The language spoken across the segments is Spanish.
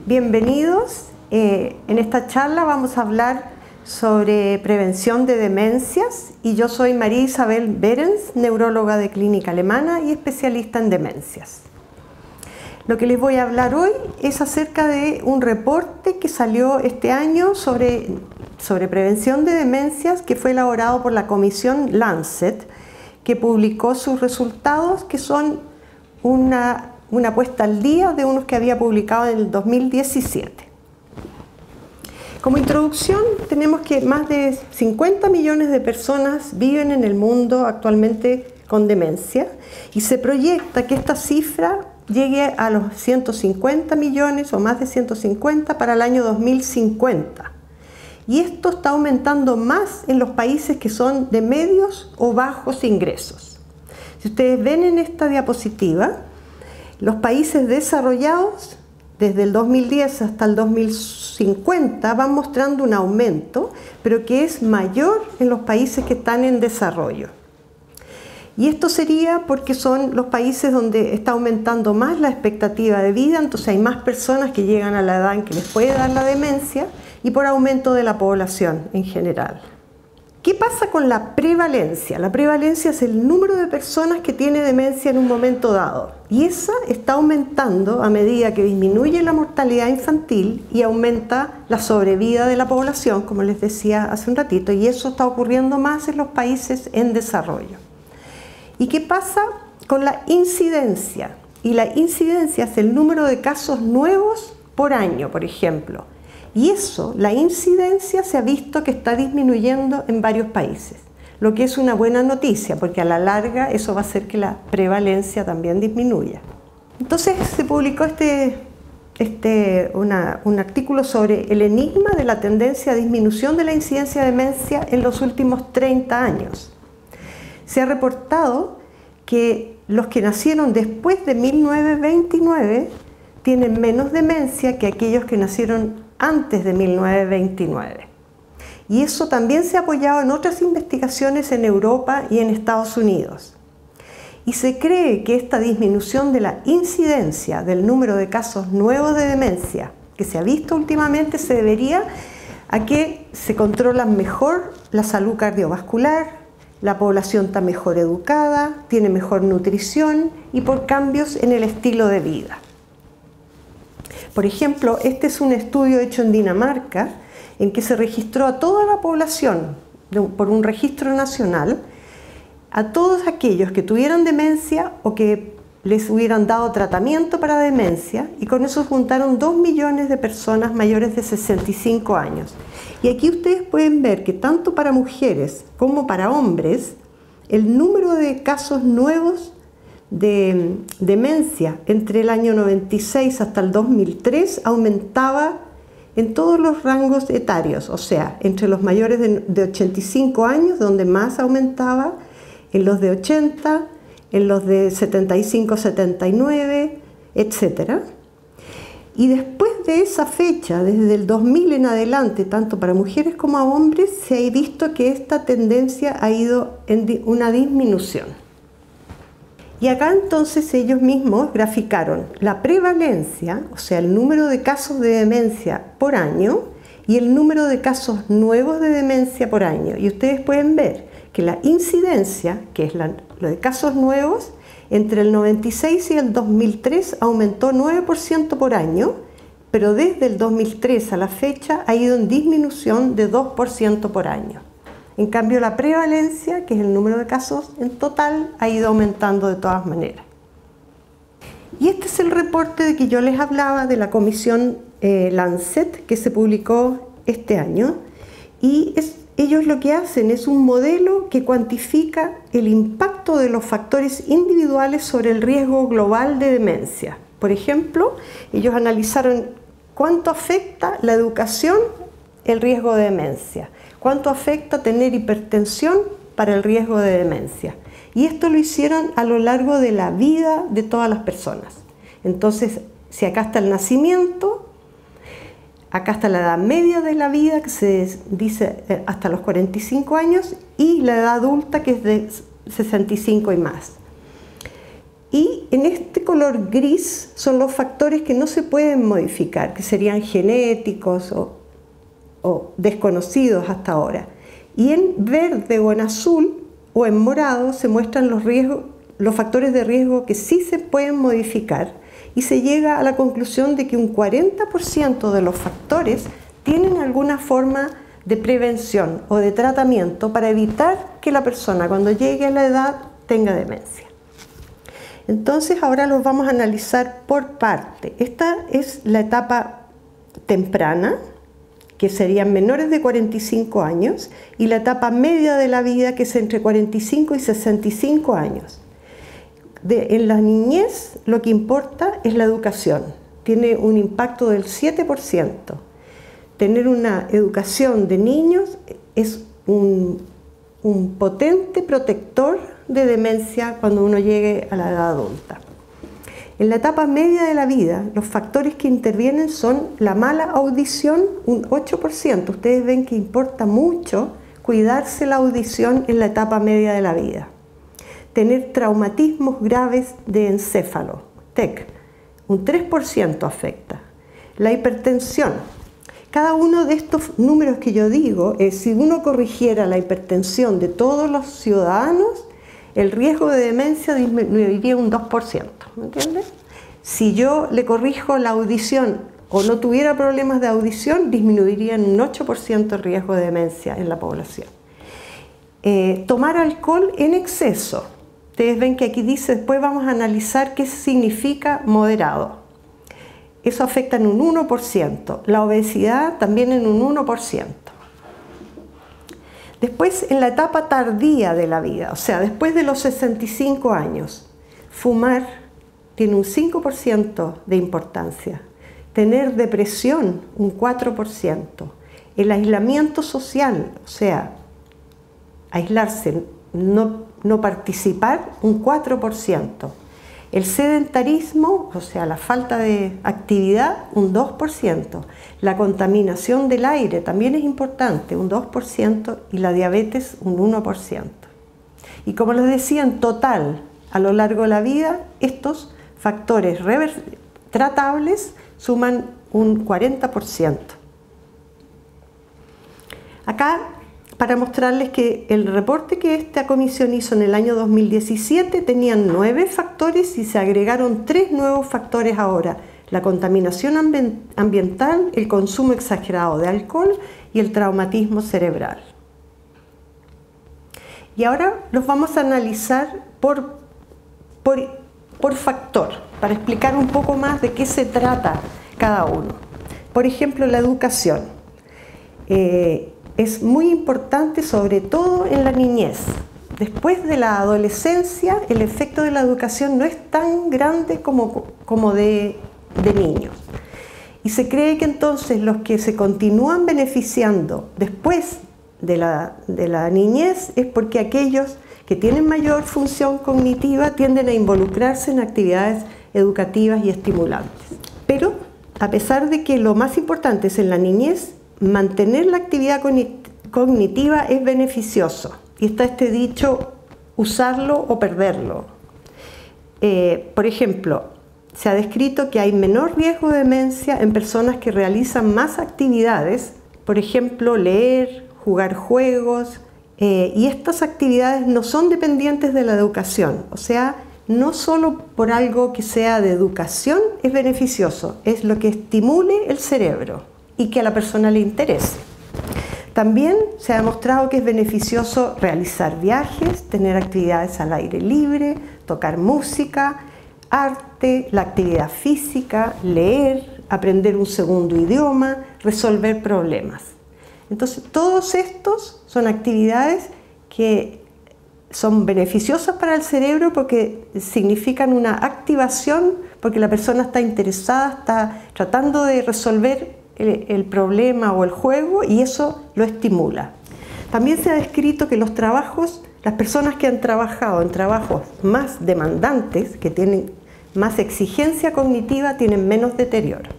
Bienvenidos. En esta charla vamos a hablar sobre prevención de demencias y yo soy María Isabel Behrens, neuróloga de Clínica Alemana y especialista en demencias. Lo que les voy a hablar hoy es acerca de un reporte que salió este año sobre prevención de demencias que fue elaborado por la Comisión Lancet, que publicó sus resultados, que son una puesta al día de unos que había publicado en el 2017. Como introducción, tenemos que más de 50 millones de personas viven en el mundo actualmente con demencia y se proyecta que esta cifra llegue a los 150 millones o más de 150 para el año 2050. Y esto está aumentando más en los países que son de medios o bajos ingresos. Si ustedes ven en esta diapositiva, los países desarrollados desde el 2010 hasta el 2050 van mostrando un aumento, pero que es mayor en los países que están en desarrollo. Y esto sería porque son los países donde está aumentando más la expectativa de vida, entonces hay más personas que llegan a la edad en que les puede dar la demencia y por aumento de la población en general. ¿Qué pasa con la prevalencia? La prevalencia es el número de personas que tiene demencia en un momento dado. Y esa está aumentando a medida que disminuye la mortalidad infantil y aumenta la sobrevida de la población, como les decía hace un ratito, y eso está ocurriendo más en los países en desarrollo. ¿Y qué pasa con la incidencia? Y la incidencia es el número de casos nuevos por año, por ejemplo. Y eso, la incidencia, se ha visto que está disminuyendo en varios países, lo que es una buena noticia, porque a la larga eso va a hacer que la prevalencia también disminuya. Entonces se publicó un artículo sobre el enigma de la tendencia a disminución de la incidencia de demencia en los últimos 30 años. Se ha reportado que los que nacieron después de 1929 tienen menos demencia que aquellos que nacieron antes de 1929. Y eso también se ha apoyado en otras investigaciones en Europa y en Estados Unidos. Y se cree que esta disminución de la incidencia del número de casos nuevos de demencia que se ha visto últimamente se debería a que se controla mejor la salud cardiovascular, la población está mejor educada, tiene mejor nutrición y por cambios en el estilo de vida. Por ejemplo, este es un estudio hecho en Dinamarca en que se registró a toda la población por un registro nacional, a todos aquellos que tuvieran demencia o que les hubieran dado tratamiento para demencia, y con eso juntaron 2 millones de personas mayores de 65 años. Y aquí ustedes pueden ver que tanto para mujeres como para hombres, el número de casos nuevos de demencia entre el año 96 hasta el 2003 aumentaba en todos los rangos etarios, o sea, entre los mayores de 85 años, donde más aumentaba, en los de 80, en los de 75, 79, etc. Y después de esa fecha, desde el 2000 en adelante, tanto para mujeres como a hombres, se ha visto que esta tendencia ha ido en una disminución. Y acá entonces ellos mismos graficaron la prevalencia, o sea, el número de casos de demencia por año y el número de casos nuevos de demencia por año. Y ustedes pueden ver que la incidencia, que es lo de casos nuevos, entre el 96 y el 2003 aumentó 9% por año, pero desde el 2003 a la fecha ha ido en disminución de 2% por año. En cambio, la prevalencia, que es el número de casos en total, ha ido aumentando de todas maneras. Y este es el reporte de que yo les hablaba de la Comisión Lancet, que se publicó este año. Y ellos lo que hacen es un modelo que cuantifica el impacto de los factores individuales sobre el riesgo global de demencia. Por ejemplo, ellos analizaron cuánto afecta la educación el riesgo de demencia. ¿Cuánto afecta tener hipertensión para el riesgo de demencia? Y esto lo hicieron a lo largo de la vida de todas las personas. Entonces, si acá está el nacimiento, acá está la edad media de la vida, que se dice hasta los 45 años, y la edad adulta, que es de 65 y más. Y En este color gris son los factores que no se pueden modificar, que serían genéticos o desconocidos hasta ahora. Y en verde o en azul o en morado se muestran los factores de riesgo que sí se pueden modificar, y se llega a la conclusión de que un 40% de los factores tienen alguna forma de prevención o de tratamiento para evitar que la persona cuando llegue a la edad tenga demencia. Entonces ahora los vamos a analizar por parte. Esta es la etapa temprana, que serían menores de 45 años, y la etapa media de la vida, que es entre 45 y 65 años. En la niñez lo que importa es la educación, tiene un impacto del 7%. Tener una educación de niños es un potente protector de demencia cuando uno llegue a la edad adulta. En la etapa media de la vida, los factores que intervienen son la mala audición, un 8%. Ustedes ven que importa mucho cuidarse la audición en la etapa media de la vida. Tener traumatismos graves de encéfalo, TEC, un 3% afecta. La hipertensión. Cada uno de estos números que yo digo, si uno corrigiera la hipertensión de todos los ciudadanos, el riesgo de demencia disminuiría un 2%, ¿me entiendes? Si yo le corrijo la audición o no tuviera problemas de audición, disminuiría en un 8% el riesgo de demencia en la población. Tomar alcohol en exceso. Ustedes ven que aquí dice, después vamos a analizar qué significa moderado. Eso afecta en un 1%. La obesidad también en un 1%. Después, en la etapa tardía de la vida, o sea, después de los 65 años, fumar tiene un 5% de importancia. Tener depresión, un 4%. El aislamiento social, o sea, aislarse, no participar, un 4%. El sedentarismo, o sea, la falta de actividad, un 2%. La contaminación del aire también es importante, un 2%, y la diabetes, un 1%. Y como les decía, en total, a lo largo de la vida, estos factores tratables suman un 40%. Acá, para mostrarles que el reporte que esta comisión hizo en el año 2017 tenían 9 factores y se agregaron 3 nuevos factores ahora: la contaminación ambiental, el consumo exagerado de alcohol y el traumatismo cerebral. Y ahora los vamos a analizar por factor, para explicar un poco más de qué se trata cada uno. Por ejemplo, la educación. Es muy importante, sobre todo en la niñez. Después de la adolescencia, el efecto de la educación no es tan grande como de niños. Y se cree que entonces los que se continúan beneficiando después de la niñez es porque aquellos que tienen mayor función cognitiva tienden a involucrarse en actividades educativas y estimulantes. Pero, a pesar de que lo más importante es en la niñez, mantener la actividad cognitiva es beneficioso. Y está este dicho, usarlo o perderlo. Por ejemplo, se ha descrito que hay menor riesgo de demencia en personas que realizan más actividades, por ejemplo, leer, jugar juegos, y estas actividades no son dependientes de la educación. O sea, no solo por algo que sea de educación es beneficioso, es lo que estimule el cerebro y que a la persona le interese. También se ha demostrado que es beneficioso realizar viajes, tener actividades al aire libre, tocar música, arte, la actividad física, leer, aprender un segundo idioma, resolver problemas. Entonces, todos estos son actividades que son beneficiosas para el cerebro porque significan una activación, porque la persona está interesada, está tratando de resolver el problema o el juego, y eso lo estimula. También se ha descrito que las personas que han trabajado en trabajos más demandantes, que tienen más exigencia cognitiva, tienen menos deterioro.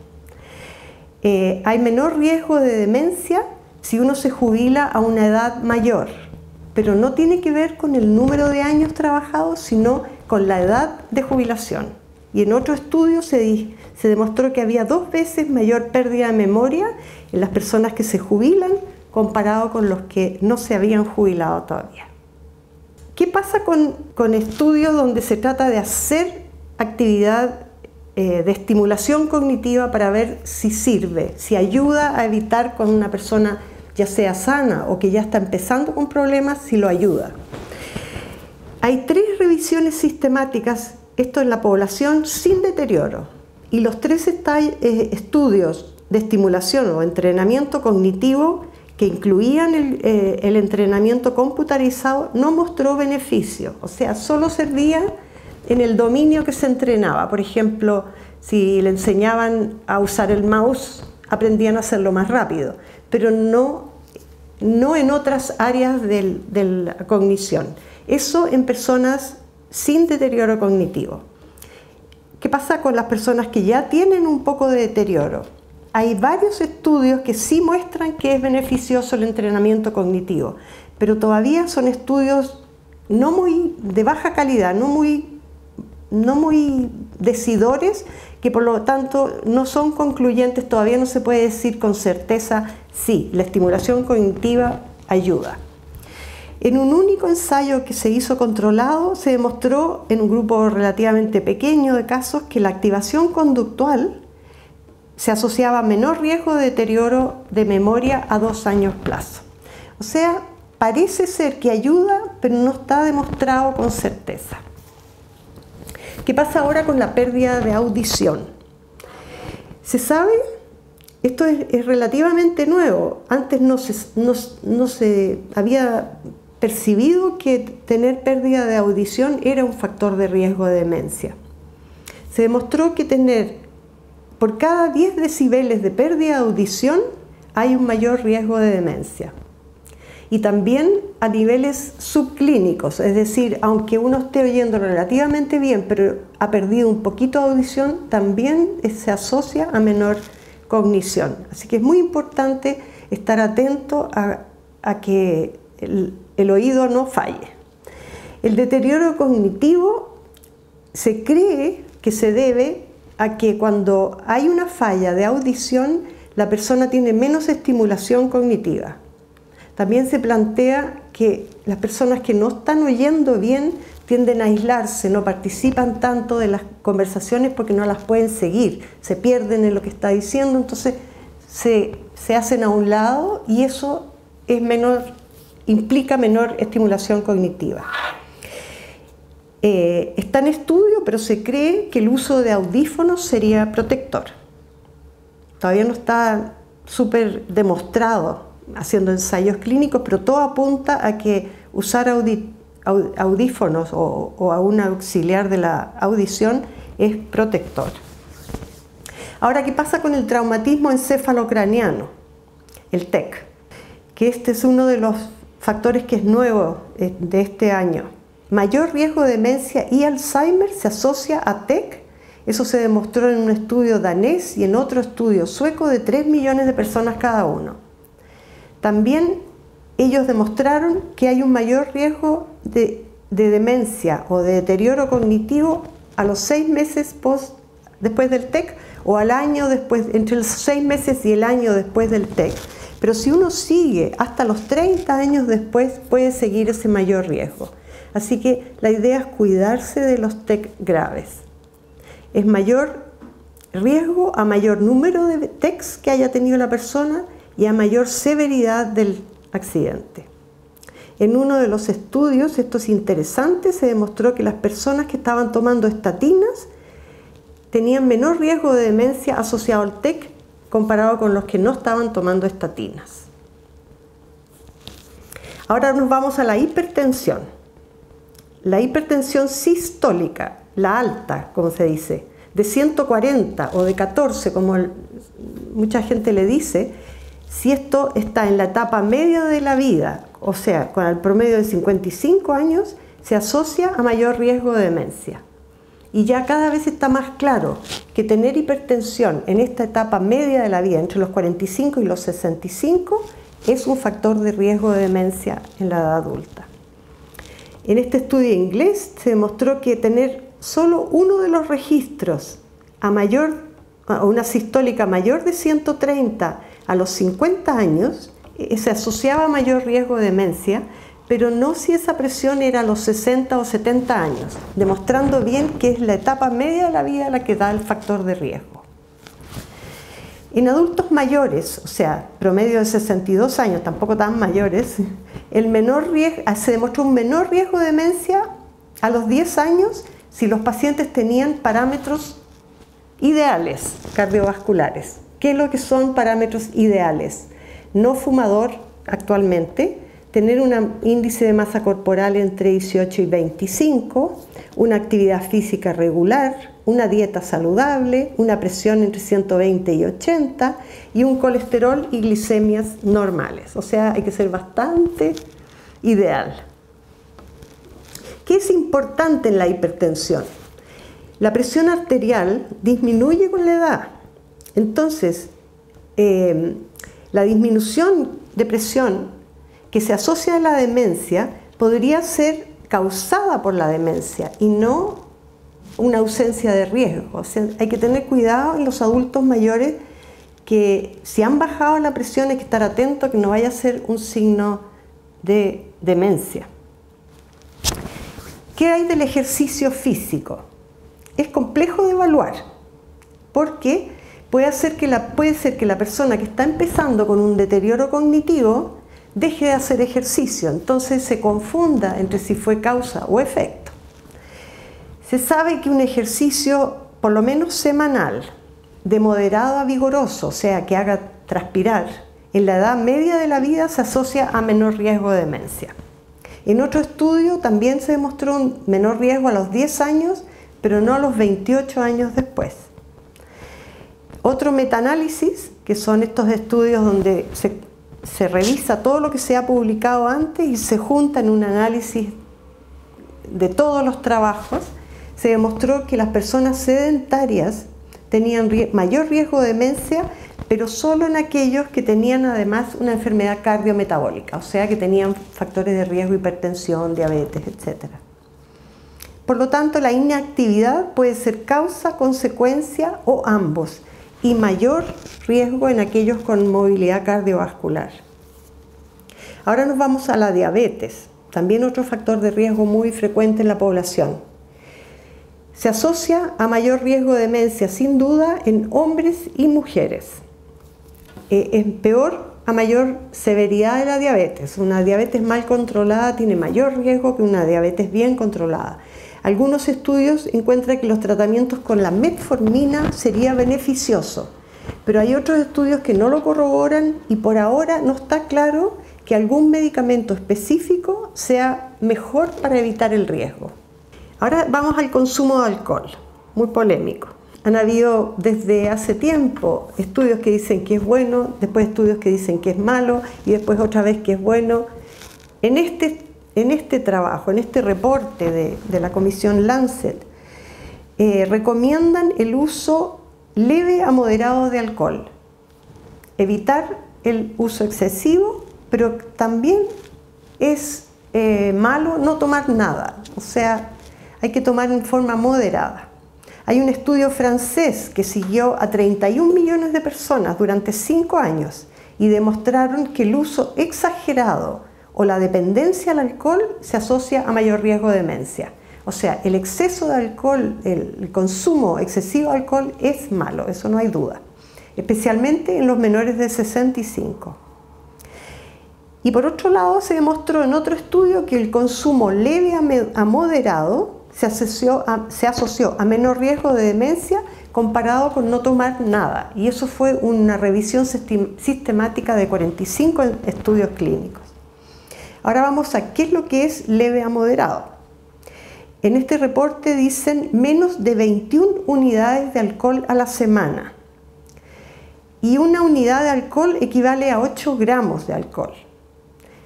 Hay menor riesgo de demencia si uno se jubila a una edad mayor, pero no tiene que ver con el número de años trabajados, sino con la edad de jubilación. Y en otro estudio se demostró que había 2 veces mayor pérdida de memoria en las personas que se jubilan comparado con los que no se habían jubilado todavía. ¿Qué pasa con estudios donde se trata de hacer actividad de estimulación cognitiva para ver si sirve, si ayuda a evitar cuando una persona ya sea sana o que ya está empezando con problemas, si lo ayuda? Hay 3 revisiones sistemáticas, esto en la población sin deterioro, y los 3 estudios de estimulación o entrenamiento cognitivo que incluían el entrenamiento computarizado no mostró beneficio, o sea, solo servía en el dominio que se entrenaba. Por ejemplo, si le enseñaban a usar el mouse, aprendían a hacerlo más rápido, pero no en otras áreas de la cognición. Eso en personas sin deterioro cognitivo. ¿Qué pasa con las personas que ya tienen un poco de deterioro? Hay varios estudios que sí muestran que es beneficioso el entrenamiento cognitivo, pero todavía son estudios de baja calidad, no muy decidores, que por lo tanto no son concluyentes. Todavía no se puede decir con certeza sí, la estimulación cognitiva ayuda. En un único ensayo que se hizo controlado, se demostró en un grupo relativamente pequeño de casos que la activación conductual se asociaba a menor riesgo de deterioro de memoria a 2 años plazo. O sea, parece ser que ayuda, pero no está demostrado con certeza. ¿Qué pasa ahora con la pérdida de audición? Se sabe, esto es relativamente nuevo, antes no se había percibido que tener pérdida de audición era un factor de riesgo de demencia. Se demostró que por cada 10 decibeles de pérdida de audición hay un mayor riesgo de demencia. Y también a niveles subclínicos, es decir, aunque uno esté oyendo relativamente bien, pero ha perdido un poquito de audición, también se asocia a menor cognición. Así que es muy importante estar atento a que el oído no falle. El deterioro cognitivo se cree que se debe a que cuando hay una falla de audición, la persona tiene menos estimulación cognitiva. También se plantea que las personas que no están oyendo bien tienden a aislarse, no participan tanto de las conversaciones porque no las pueden seguir, se pierden en lo que está diciendo, entonces se hacen a un lado y eso implica menor estimulación cognitiva. Está en estudio, pero se cree que el uso de audífonos sería protector. Todavía no está súper demostrado haciendo ensayos clínicos, pero todo apunta a que usar audífonos o a un auxiliar de la audición es protector. Ahora, ¿qué pasa con el traumatismo encefalocraniano? El TEC, que este es uno de los factores que es nuevo de este año. Mayor riesgo de demencia y Alzheimer se asocia a TEC. Eso se demostró en un estudio danés y en otro estudio sueco de 3 millones de personas cada uno. También ellos demostraron que hay un mayor riesgo de demencia o de deterioro cognitivo a los 6 meses después del TEC o al año después, entre los 6 meses y el año después del TEC. Pero si uno sigue hasta los 30 años después, puede seguir ese mayor riesgo. Así que la idea es cuidarse de los TEC graves. Es mayor riesgo a mayor número de TECs que haya tenido la persona y a mayor severidad del accidente. En uno de los estudios, esto es interesante, se demostró que las personas que estaban tomando estatinas tenían menor riesgo de demencia asociado al TEC comparado con los que no estaban tomando estatinas. Ahora nos vamos a la hipertensión. La hipertensión sistólica, la alta, como se dice, de 140 o de 14, como mucha gente le dice, si esto está en la etapa media de la vida, o sea, con el promedio de 55 años, se asocia a mayor riesgo de demencia. Y ya cada vez está más claro que tener hipertensión en esta etapa media de la vida, entre los 45 y los 65, es un factor de riesgo de demencia en la edad adulta. En este estudio inglés se demostró que tener solo uno de los registros a una sistólica mayor de 130 a los 50 años se asociaba a mayor riesgo de demencia, pero no si esa presión era a los 60 o 70 años, demostrando bien que es la etapa media de la vida la que da el factor de riesgo. En adultos mayores, o sea, promedio de 62 años, tampoco tan mayores, se demostró un menor riesgo de demencia a los 10 años si los pacientes tenían parámetros ideales cardiovasculares. ¿Qué es lo que son parámetros ideales? No fumador actualmente, tener un índice de masa corporal entre 18 y 25, una actividad física regular, una dieta saludable, una presión entre 120 y 80 y un colesterol y glicemias normales. O sea, hay que ser bastante ideal. ¿Qué es importante en la hipertensión? La presión arterial disminuye con la edad. Entonces, la disminución de presión que se asocia a la demencia podría ser causada por la demencia y no una ausencia de riesgo. O sea, hay que tener cuidado en los adultos mayores que si han bajado la presión hay que estar atento a que no vaya a ser un signo de demencia. ¿Qué hay del ejercicio físico? Es complejo de evaluar porque puede ser que la persona que está empezando con un deterioro cognitivo deje de hacer ejercicio, entonces se confunda entre si fue causa o efecto. Se sabe que un ejercicio, por lo menos semanal, de moderado a vigoroso, o sea, que haga transpirar, en la edad media de la vida se asocia a menor riesgo de demencia. En otro estudio también se demostró un menor riesgo a los 10 años, pero no a los 28 años después. Otro metaanálisis, que son estos estudios donde se revisa todo lo que se ha publicado antes y se junta en un análisis de todos los trabajos, se demostró que las personas sedentarias tenían mayor riesgo de demencia, pero solo en aquellos que tenían además una enfermedad cardiometabólica, o sea que tenían factores de riesgo, hipertensión, diabetes, etc. Por lo tanto, la inactividad puede ser causa, consecuencia o ambos, y mayor riesgo en aquellos con movilidad cardiovascular. Ahora nos vamos a la diabetes, también otro factor de riesgo muy frecuente en la población. Se asocia a mayor riesgo de demencia, sin duda, en hombres y mujeres. Es peor a mayor severidad de la diabetes. Una diabetes mal controlada tiene mayor riesgo que una diabetes bien controlada. Algunos estudios encuentran que los tratamientos con la metformina sería beneficioso, pero hay otros estudios que no lo corroboran y por ahora no está claro que algún medicamento específico sea mejor para evitar el riesgo. Ahora vamos al consumo de alcohol, muy polémico. Han habido desde hace tiempo estudios que dicen que es bueno, después estudios que dicen que es malo y después otra vez que es bueno. En este trabajo, en este reporte de la Comisión Lancet, recomiendan el uso leve a moderado de alcohol. Evitar el uso excesivo, pero también es malo no tomar nada. O sea, hay que tomar en forma moderada. Hay un estudio francés que siguió a 31 millones de personas durante 5 años y demostraron que el uso exagerado o la dependencia al alcohol se asocia a mayor riesgo de demencia. O sea, el exceso de alcohol, el consumo excesivo de alcohol es malo, eso no hay duda, especialmente en los menores de 65. Y por otro lado, se demostró en otro estudio que el consumo leve a moderado se asoció a menor riesgo de demencia comparado con no tomar nada. Y eso fue una revisión sistemática de 45 estudios clínicos. Ahora vamos a qué es lo que es leve a moderado. En este reporte dicen menos de 21 unidades de alcohol a la semana. Y una unidad de alcohol equivale a 8 gramos de alcohol.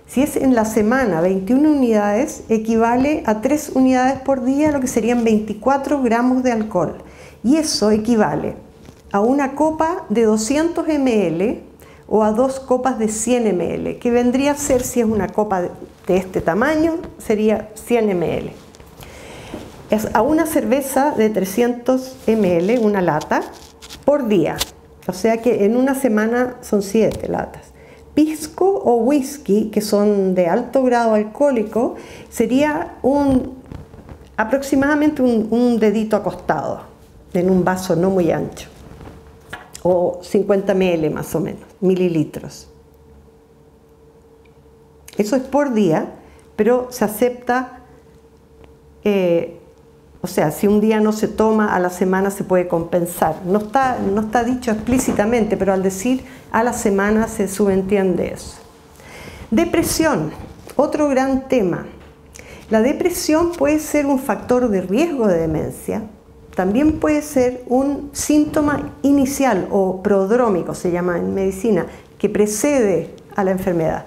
Si es en la semana 21 unidades, equivale a 3 unidades por día, lo que serían 24 gramos de alcohol. Y eso equivale a una copa de 200 ml o a 2 copas de 100 ml, que vendría a ser, si es una copa de este tamaño sería 100 ml. Es a una cerveza de 300 ml, una lata, por día. O sea que en una semana son 7 latas. Pisco o whisky, que son de alto grado alcohólico, sería aproximadamente un dedito acostado en un vaso no muy ancho, o 50 ml más o menos, mililitros. Eso es por día, pero se acepta, o sea, si un día no se toma, a la semana se puede compensar. No está dicho explícitamente, pero al decir a la semana se subentiende eso. Depresión, otro gran tema. La depresión puede ser un factor de riesgo de demencia, también puede ser un síntoma inicial o prodrómico, se llama en medicina, que precede a la enfermedad.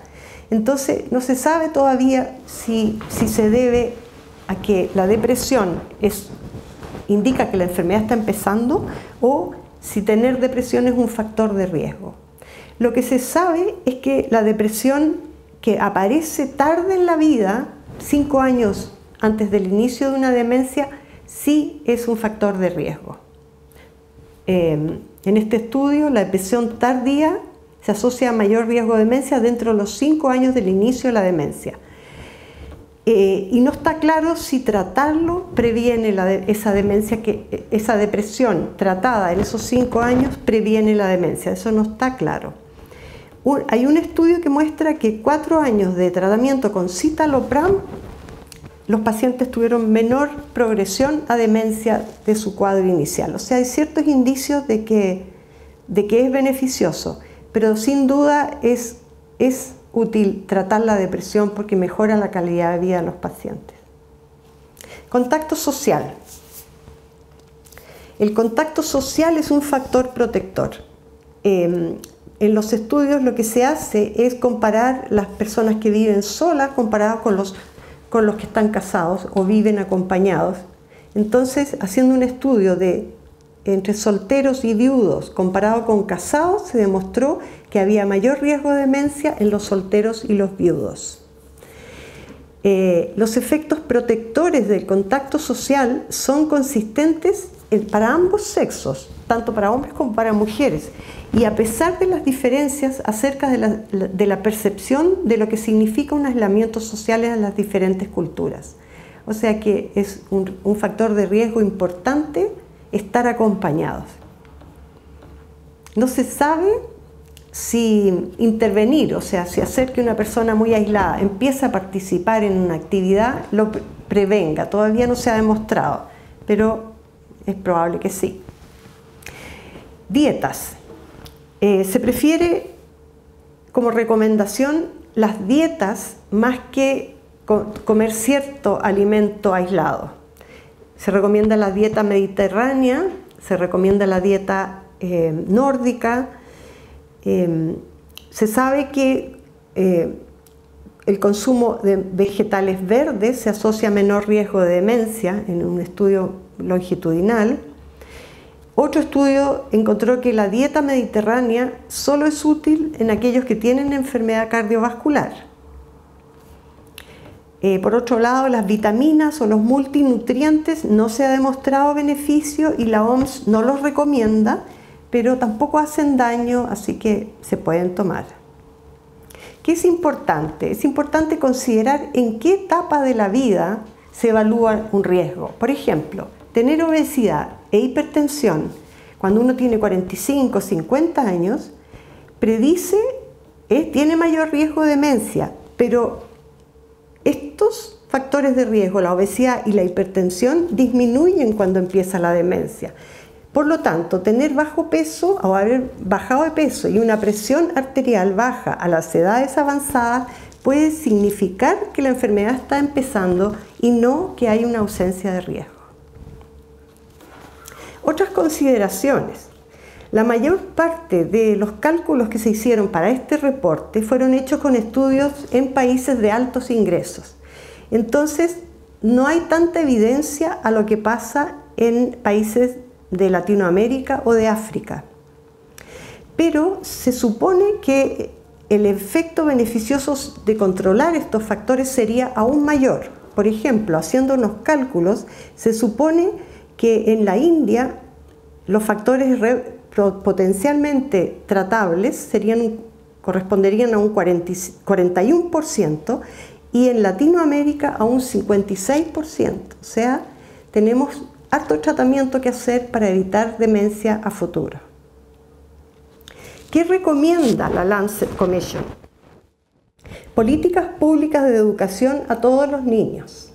Entonces, no se sabe todavía si se debe a que la depresión indica que la enfermedad está empezando o si tener depresión es un factor de riesgo. Lo que se sabe es que la depresión que aparece tarde en la vida, 5 años antes del inicio de una demencia, sí es un factor de riesgo. En este estudio, la depresión tardía se asocia a mayor riesgo de demencia dentro de los 5 años del inicio de la demencia. Y no está claro si tratarlo previene esa depresión tratada en esos 5 años previene la demencia. Eso no está claro. Hay un estudio que muestra que 4 años de tratamiento con citalopram, los pacientes tuvieron menor progresión a demencia de su cuadro inicial. O sea, hay ciertos indicios de que es beneficioso, pero sin duda es útil tratar la depresión porque mejora la calidad de vida de los pacientes. Contacto social. El contacto social es un factor protector. En los estudios lo que se hace es comparar las personas que viven solas comparadas con los que están casados o viven acompañados. Entonces, haciendo un estudio entre solteros y viudos comparado con casados, se demostró que había mayor riesgo de demencia en los solteros y los viudos. Los efectos protectores del contacto social son consistentes para ambos sexos, tanto para hombres como para mujeres, y a pesar de las diferencias acerca de la percepción de lo que significa un aislamiento social en las diferentes culturas. O sea que es un factor de riesgo importante estar acompañados. No se sabe si intervenir, o sea, si hacer que una persona muy aislada empiece a participar en una actividad lo prevenga. Todavía no se ha demostrado, pero es probable que sí. Dietas. Se prefiere como recomendación las dietas más que comer cierto alimento aislado. Se recomienda la dieta mediterránea, se recomienda la dieta nórdica. Se sabe que el consumo de vegetales verdes se asocia a menor riesgo de demencia en un estudio longitudinal. Otro estudio encontró que la dieta mediterránea solo es útil en aquellos que tienen enfermedad cardiovascular. Por otro lado, las vitaminas o los multinutrientes no se ha demostrado beneficio y la OMS no los recomienda, pero tampoco hacen daño, así que se pueden tomar. ¿Qué es importante? Es importante considerar en qué etapa de la vida se evalúa un riesgo. Por ejemplo, tener obesidad e hipertensión cuando uno tiene 45 o 50 años tiene mayor riesgo de demencia, pero estos factores de riesgo, la obesidad y la hipertensión, disminuyen cuando empieza la demencia. Por lo tanto, tener bajo peso o haber bajado de peso y una presión arterial baja a las edades avanzadas puede significar que la enfermedad está empezando y no que hay una ausencia de riesgo. Otras consideraciones. La mayor parte de los cálculos que se hicieron para este reporte fueron hechos con estudios en países de altos ingresos. Entonces, no hay tanta evidencia a lo que pasa en países de Latinoamérica o de África. Pero se supone que el efecto beneficioso de controlar estos factores sería aún mayor. Por ejemplo, haciendo unos cálculos, se supone que en la India los factores potencialmente tratables corresponderían a un 41% y en Latinoamérica a un 56%. O sea, tenemos harto tratamiento que hacer para evitar demencia a futuro. ¿Qué recomienda la Lancet Commission? Políticas públicas de educación a todos los niños.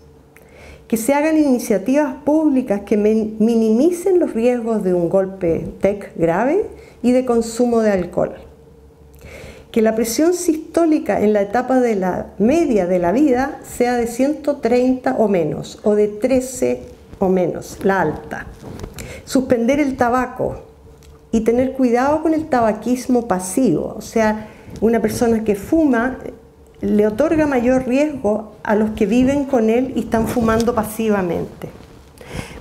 Que se hagan iniciativas públicas que minimicen los riesgos de un golpe TEC grave y de consumo de alcohol. Que la presión sistólica en la etapa de la media de la vida sea de 130 o menos, o de 13 o menos, la alta. Suspender el tabaco y tener cuidado con el tabaquismo pasivo, o sea, una persona que fuma le otorga mayor riesgo a los que viven con él y están fumando pasivamente.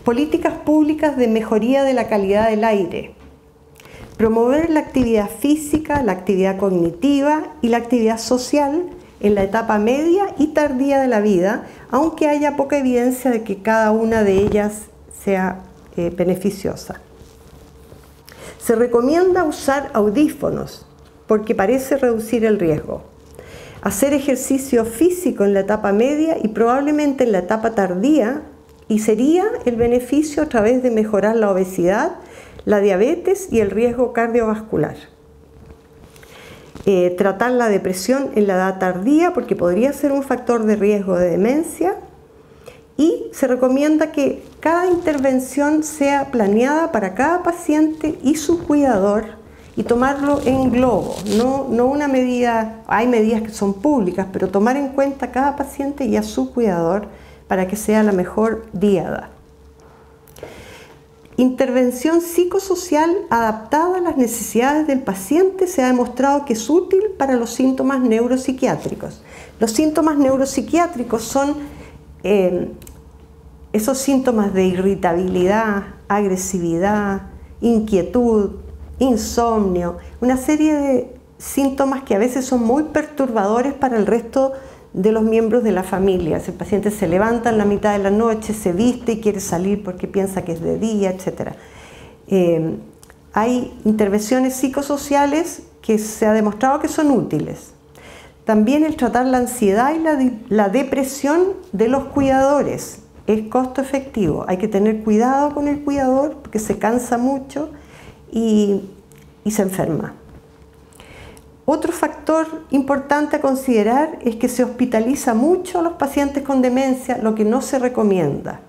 Políticas públicas de mejoría de la calidad del aire. Promover la actividad física, la actividad cognitiva y la actividad social en la etapa media y tardía de la vida, aunque haya poca evidencia de que cada una de ellas sea beneficiosa. Se recomienda usar audífonos porque parece reducir el riesgo. Hacer ejercicio físico en la etapa media y probablemente en la etapa tardía, y sería el beneficio a través de mejorar la obesidad, la diabetes y el riesgo cardiovascular. Tratar la depresión en la edad tardía porque podría ser un factor de riesgo de demencia, y se recomienda que cada intervención sea planeada para cada paciente y su cuidador y tomarlo en globo, no una medida, hay medidas que son públicas, pero tomar en cuenta a cada paciente y a su cuidador para que sea la mejor diada. Intervención psicosocial adaptada a las necesidades del paciente se ha demostrado que es útil para los síntomas neuropsiquiátricos. Los síntomas neuropsiquiátricos son esos síntomas de irritabilidad, agresividad, inquietud, insomnio, una serie de síntomas que a veces son muy perturbadores para el resto de los miembros de la familia. El paciente se levanta en la mitad de la noche, se viste y quiere salir porque piensa que es de día, etc. Hay intervenciones psicosociales que se ha demostrado que son útiles. También el tratar la ansiedad y la depresión de los cuidadores es costo efectivo. Hay que tener cuidado con el cuidador porque se cansa mucho y se enferma. Otro factor importante a considerar es que se hospitaliza mucho a los pacientes con demencia, lo que no se recomienda.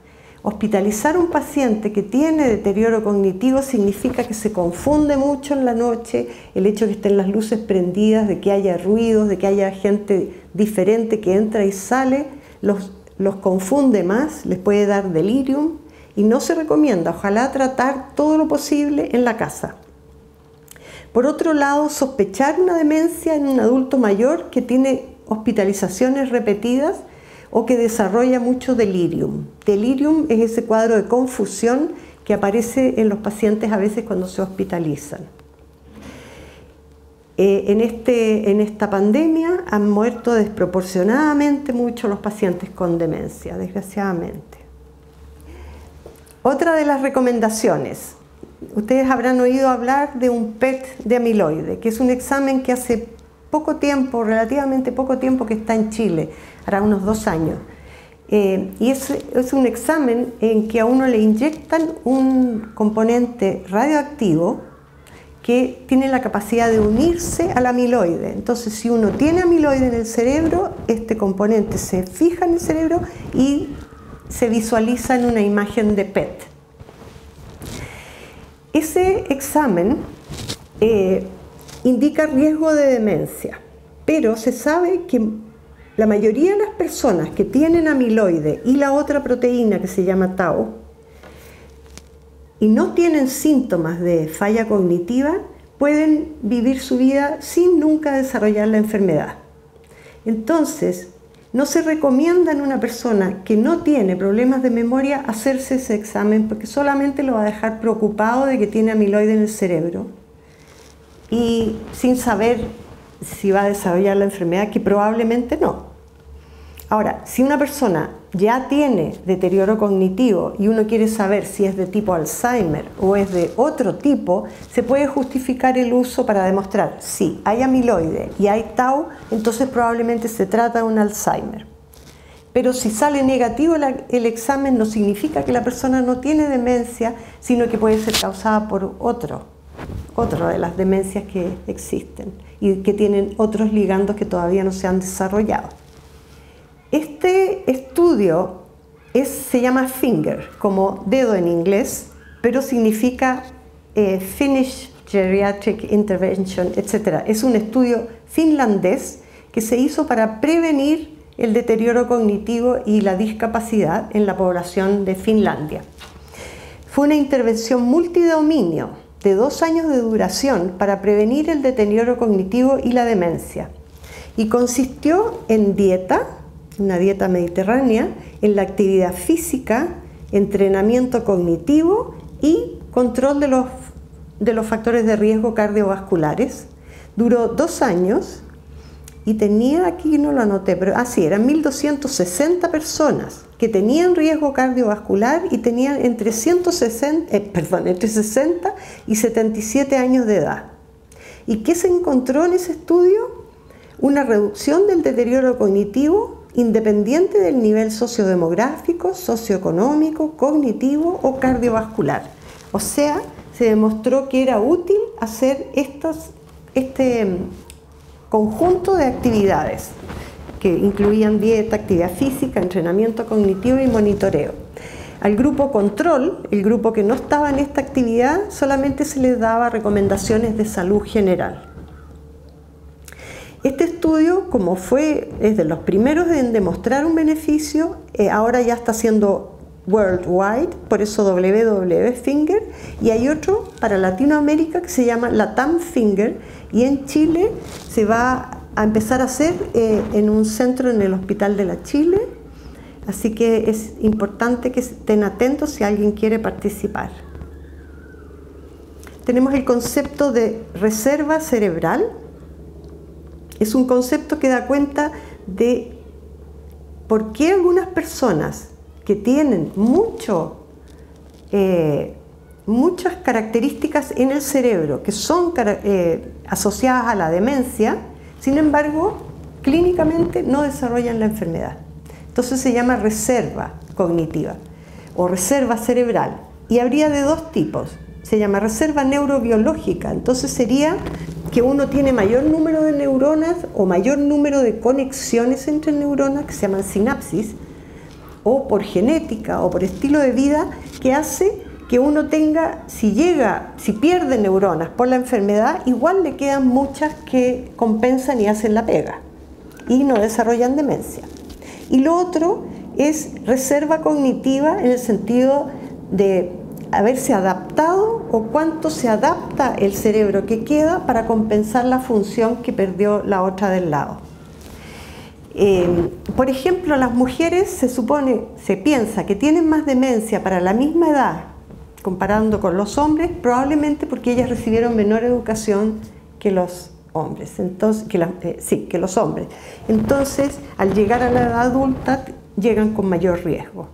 Hospitalizar a un paciente que tiene deterioro cognitivo significa que se confunde mucho en la noche, el hecho de que estén las luces prendidas, de que haya ruidos, de que haya gente diferente que entra y sale, los confunde más, les puede dar delirium y no se recomienda. Ojalá tratar todo lo posible en la casa. Por otro lado, sospechar una demencia en un adulto mayor que tiene hospitalizaciones repetidas o que desarrolla mucho delirium. Delirium es ese cuadro de confusión que aparece en los pacientes a veces cuando se hospitalizan. En esta pandemia han muerto desproporcionadamente mucho los pacientes con demencia, desgraciadamente. Otra de las recomendaciones. Ustedes habrán oído hablar de un PET de amiloide, que es un examen que hace poco tiempo, relativamente poco tiempo, que está en Chile, hará unos 2 años. Y es un examen en que a uno le inyectan un componente radioactivo que tiene la capacidad de unirse al amiloide. Entonces, si uno tiene amiloide en el cerebro, este componente se fija en el cerebro y se visualiza en una imagen de PET. Ese examen indica riesgo de demencia, pero se sabe que la mayoría de las personas que tienen amiloide y la otra proteína que se llama tau y no tienen síntomas de falla cognitiva pueden vivir su vida sin nunca desarrollar la enfermedad. Entonces, no se recomienda en una persona que no tiene problemas de memoria hacerse ese examen porque solamente lo va a dejar preocupado de que tiene amiloide en el cerebro y sin saber si va a desarrollar la enfermedad, que probablemente no. Ahora, si una persona ya tiene deterioro cognitivo y uno quiere saber si es de tipo Alzheimer o es de otro tipo, se puede justificar el uso para demostrar si hay amiloide y hay tau, entonces probablemente se trata de un Alzheimer. Pero si sale negativo el examen, no significa que la persona no tiene demencia, sino que puede ser causada por otra de las demencias que existen y que tienen otros ligandos que todavía no se han desarrollado. Este estudio se llama FINGER, como dedo en inglés, pero significa Finnish Geriatric Intervention, etc. Es un estudio finlandés que se hizo para prevenir el deterioro cognitivo y la discapacidad en la población de Finlandia. Fue una intervención multidominio de 2 años de duración para prevenir el deterioro cognitivo y la demencia. Y consistió en dieta, una dieta mediterránea, en la actividad física, entrenamiento cognitivo y control de los factores de riesgo cardiovasculares. Duró 2 años. Y tenía, aquí no lo anoté, pero así, eran 1.260 personas que tenían riesgo cardiovascular y tenían entre 60 y 77 años de edad. ¿Y qué se encontró en ese estudio? Una reducción del deterioro cognitivo independiente del nivel sociodemográfico, socioeconómico, cognitivo o cardiovascular. O sea, se demostró que era útil hacer este conjunto de actividades que incluían dieta, actividad física, entrenamiento cognitivo y monitoreo. Al grupo control, el grupo que no estaba en esta actividad, solamente se les daba recomendaciones de salud general. Este estudio, como es de los primeros en demostrar un beneficio, ahora ya está siendo worldwide, por eso WW-FINGER, y hay otro para Latinoamérica que se llama LATAM FINGER, y en Chile se va a empezar a hacer en un centro en el Hospital de la Chile, así que es importante que estén atentos si alguien quiere participar. Tenemos el concepto de reserva cerebral. Es un concepto que da cuenta de por qué algunas personas que tienen muchas características en el cerebro que son asociadas a la demencia, sin embargo, clínicamente no desarrollan la enfermedad. Entonces se llama reserva cognitiva o reserva cerebral. Y habría de 2 tipos. Se llama reserva neurobiológica. Entonces sería que uno tiene mayor número de neuronas o mayor número de conexiones entre neuronas, que se llaman sinapsis, o por genética o por estilo de vida, que hace que uno tenga, si pierde neuronas por la enfermedad, igual le quedan muchas que compensan y hacen la pega y no desarrollan demencia. Y lo otro es reserva cognitiva en el sentido de haberse adaptado o cuánto se adapta el cerebro que queda para compensar la función que perdió la otra del lado. Por ejemplo, las mujeres se piensa que tienen más demencia para la misma edad, comparando con los hombres, probablemente porque ellas recibieron menor educación que los hombres. Entonces, que los hombres. Entonces, al llegar a la edad adulta, llegan con mayor riesgo.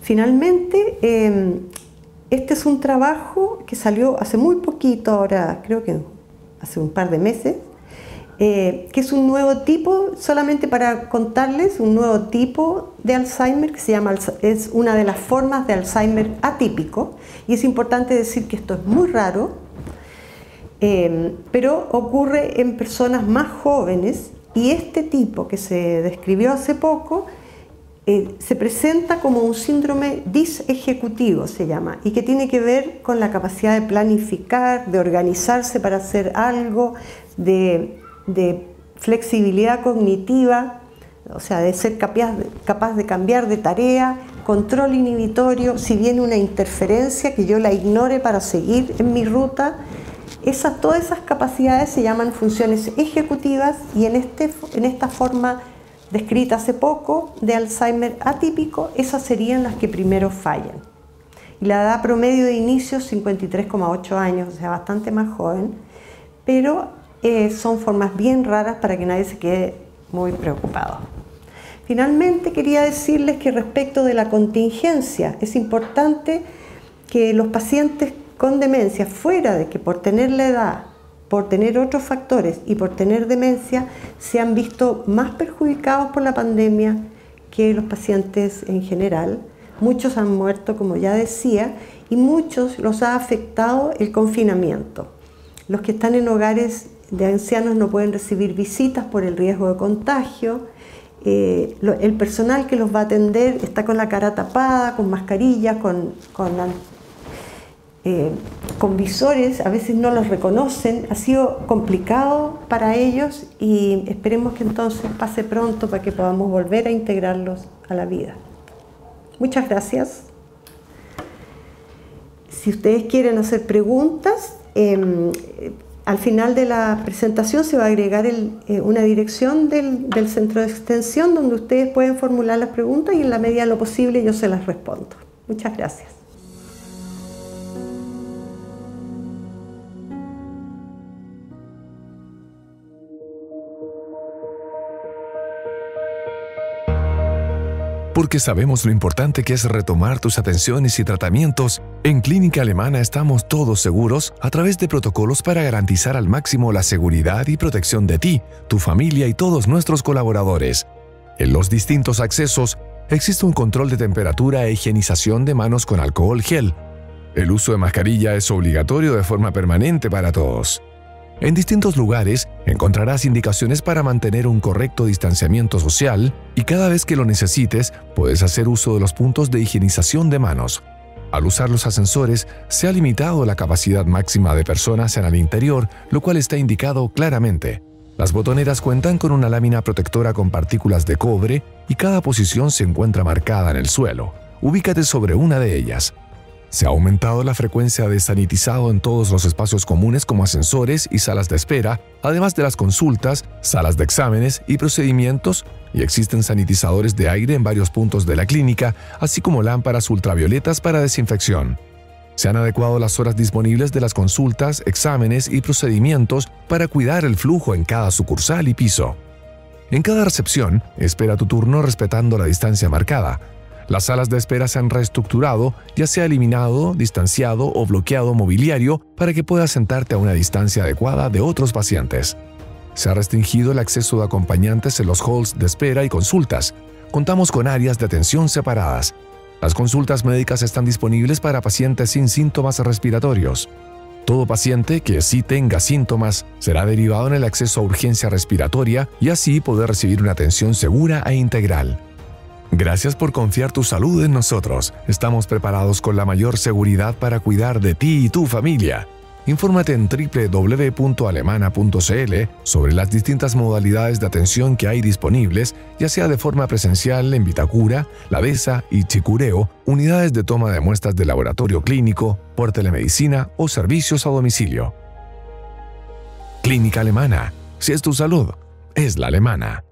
Finalmente, este es un trabajo que salió hace muy poquito, ahora creo que hace un par de meses, que es un nuevo tipo, solamente para contarles, un nuevo tipo de Alzheimer que es una de las formas de Alzheimer atípico, y es importante decir que esto es muy raro, pero ocurre en personas más jóvenes, y este tipo que se describió hace poco se presenta como un síndrome disejecutivo, se llama, y que tiene que ver con la capacidad de planificar, de organizarse para hacer algo, de flexibilidad cognitiva, o sea, de ser capaz de cambiar de tarea, control inhibitorio, si viene una interferencia que yo la ignore para seguir en mi ruta. Todas esas capacidades se llaman funciones ejecutivas, y en esta forma descrita hace poco de Alzheimer atípico, esas serían las que primero fallan. Y la edad promedio de inicio 53,8 años, o sea, bastante más joven, pero son formas bien raras para que nadie se quede muy preocupado. Finalmente, quería decirles que respecto de la contingencia, es importante que los pacientes con demencia, fuera de que por tener la edad, por tener otros factores y por tener demencia, se han visto más perjudicados por la pandemia que los pacientes en general. Muchos han muerto, como ya decía, y muchos los ha afectado el confinamiento. Los que están en hogares de ancianos no pueden recibir visitas por el riesgo de contagio. El personal que los va a atender está con la cara tapada, con mascarillas, con visores, a veces no los reconocen. Ha sido complicado para ellos y esperemos que entonces pase pronto para que podamos volver a integrarlos a la vida. Muchas gracias. Si ustedes quieren hacer preguntas, al final de la presentación se va a agregar una dirección del centro de extensión donde ustedes pueden formular las preguntas y en la medida de lo posible yo se las respondo. Muchas gracias. Porque sabemos lo importante que es retomar tus atenciones y tratamientos, en Clínica Alemana estamos todos seguros a través de protocolos para garantizar al máximo la seguridad y protección de ti, tu familia y todos nuestros colaboradores. En los distintos accesos existe un control de temperatura e higienización de manos con alcohol gel. El uso de mascarilla es obligatorio de forma permanente para todos. En distintos lugares encontrarás indicaciones para mantener un correcto distanciamiento social y cada vez que lo necesites puedes hacer uso de los puntos de higienización de manos. Al usar los ascensores se ha limitado la capacidad máxima de personas en el interior, lo cual está indicado claramente. Las botoneras cuentan con una lámina protectora con partículas de cobre y cada posición se encuentra marcada en el suelo. Ubícate sobre una de ellas. Se ha aumentado la frecuencia de sanitizado en todos los espacios comunes como ascensores y salas de espera, además de las consultas, salas de exámenes y procedimientos, y existen sanitizadores de aire en varios puntos de la clínica, así como lámparas ultravioletas para desinfección. Se han adecuado las horas disponibles de las consultas, exámenes y procedimientos para cuidar el flujo en cada sucursal y piso. En cada recepción, espera tu turno respetando la distancia marcada. Las salas de espera se han reestructurado, ya sea eliminado, distanciado o bloqueado mobiliario para que puedas sentarte a una distancia adecuada de otros pacientes. Se ha restringido el acceso de acompañantes en los halls de espera y consultas. Contamos con áreas de atención separadas. Las consultas médicas están disponibles para pacientes sin síntomas respiratorios. Todo paciente que sí tenga síntomas será derivado en el acceso a urgencia respiratoria y así poder recibir una atención segura e integral. Gracias por confiar tu salud en nosotros. Estamos preparados con la mayor seguridad para cuidar de ti y tu familia. Infórmate en www.alemana.cl sobre las distintas modalidades de atención que hay disponibles, ya sea de forma presencial en Vitacura, La Besa y Chicureo, unidades de toma de muestras de laboratorio clínico, por telemedicina o servicios a domicilio. Clínica Alemana. Si es tu salud, es la alemana.